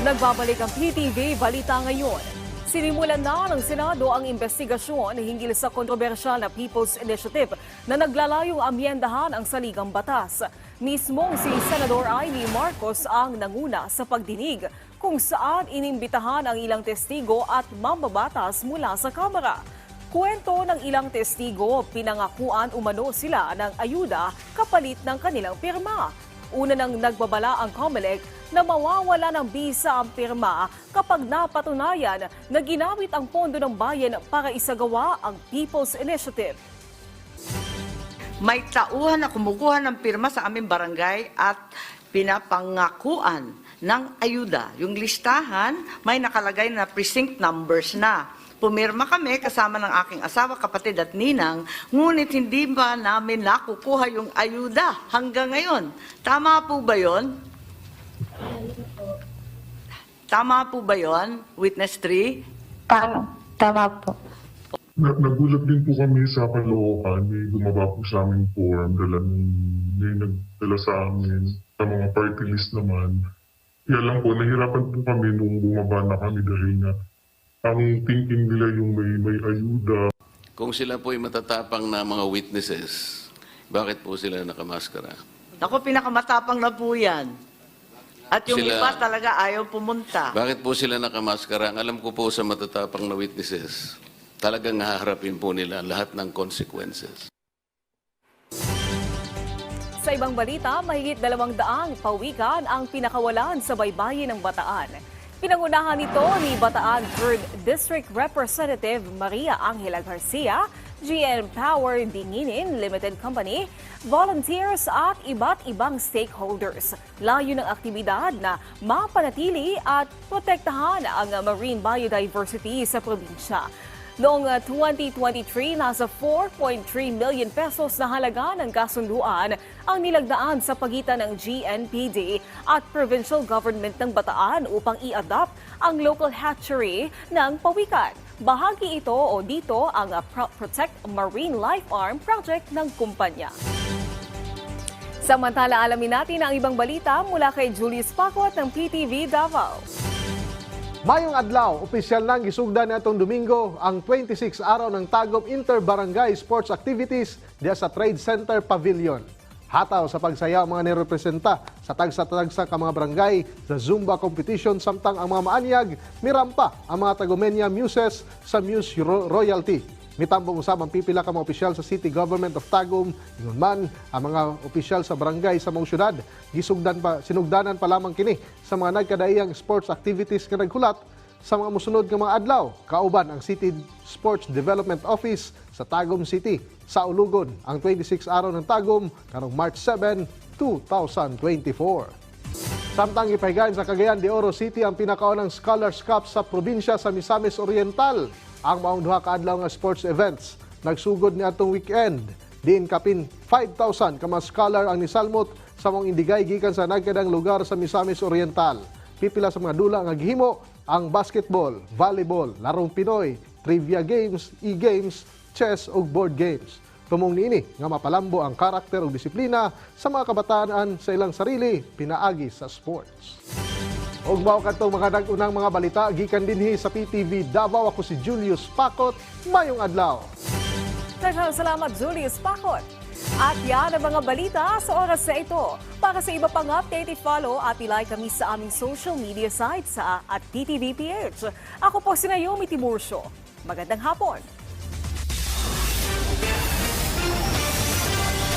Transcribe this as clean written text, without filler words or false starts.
Nagbabalik ang PTV Balita Ngayon. Sinimulan na ng Senado ang investigasyon hinggil sa kontrobersyal na People's Initiative na naglalayong amyendahan ang saligang batas. Mismong si Senador Amy Marcos ang nanguna sa pagdinig kung saan inimbitahan ang ilang testigo at mambabatas mula sa Kamara. Kwento ng ilang testigo, pinangakuan umano sila ng ayuda kapalit ng kanilang pirma. Una nang nagbabala ang COMELEC na mawawala ng bisa ang pirma kapag napatunayan na ginamit ang pondo ng bayan para isagawa ang People's Initiative. May tauhan na kumukuha ng pirma sa aming barangay at pinapangakuan ng ayuda. Yung listahan may nakalagay na precinct numbers na. Pumirma kami kasama ng aking asawa, kapatid at ninang, ngunit hindi ba namin nakukuha yung ayuda hanggang ngayon? Tama po ba yon? Tama po ba yon, Witness 3? Tama po. Nagulat din po kami sa Caloocan. May gumaba po sa aming form. May nagdala sa amin. Sa mga party list naman. Kaya lang po, nahirapan po kami nung bumaba na kami dahil na ang thinking nila yung may ayuda. Kung sila po ay matatapang na mga witnesses, bakit po sila nakamaskara? Ako, pinakamatapang na po yan. At yung iba talaga ayaw pumunta. Bakit po sila nakamaskara? Ang alam ko po sa matatapang na witnesses, talagang haharapin po nila lahat ng consequences. Sa ibang balita, mahigit 200 pawikan ang pinakawalan sa baybayin ng Bataan. Pinangunahan nito ni Bataan 3rd District Representative Maria Angela Garcia, GN Power Dinginin Limited Company, volunteers at iba't ibang stakeholders. Layo ng aktibidad na mapanatili at protektahan ang marine biodiversity sa probinsya. Noong 2023, nasa 4.3 million pesos na halaga ng kasunduan ang nilagdaan sa pagitan ng GNPD at provincial government ng Bataan upang i-adopt ang local hatchery ng pawikan. Bahagi ito o dito ang Protect Marine Life Arm project ng kumpanya. Samantala, alamin natin ang ibang balita mula kay Julius Pakot ng PTV Davao. Mayong adlaw, opisyal nang gisugdan natong Domingo ang 26 araw ng Tagum Inter-Barangay Sports Activities diya sa Trade Center Pavilion. Hataw sa pagsayaw mga nirepresenta sa tagsa-tagsa ka mga barangay sa Zumba competition samtang ang mga maanyag mirampa ang mga Tagumenia Muses sa Muse Royalty. Mitambong usab ang pipila ka mga opisyal sa City Government of Tagum, ingon man ang mga opisyal sa barangay sa mga syudad. Sinugdanan pa lamang kini sa mga nagkadaiyang sports activities nga naghulat sa mga musunod nga mga adlaw. Kauban ang City Sports Development Office sa Tagum City sa Ulugon ang 26 araw ng Tagum karong March 7, 2024. Samtang ipahigayon sa Cagayan de Oro City ang pinakaunang Scholars Cup sa probinsya sa Misamis Oriental. Ang maong duha ka adlaw nga sports events nagsugod ni atong weekend. Diin kapin 5,000 ka mga scholar ang nisalmot sa mga indigay gikan sa nagkadang lugar sa Misamis Oriental. Pipila sa mga dula nga gihimo ang basketball, volleyball, larong Pinoy, trivia games, e-games, chess ug board games. Tumong niini nga mapalambo ang karakter ug disiplina sa mga kabataan sa ilang sarili pinaagi sa sports. Og mao kadtong mga nag-unang mga balita gikan dinhi sa PTV Davao. Ako si Julius Pakot. Mayong adlaw. Daghang salamat, Julius Pakot. At yan ang mga balita sa oras na ito. Para sa iba pang update, i-follow at i-like kami sa aming social media sites at PTVPH. Ako po si Naomi Tiburcio. Magandang hapon.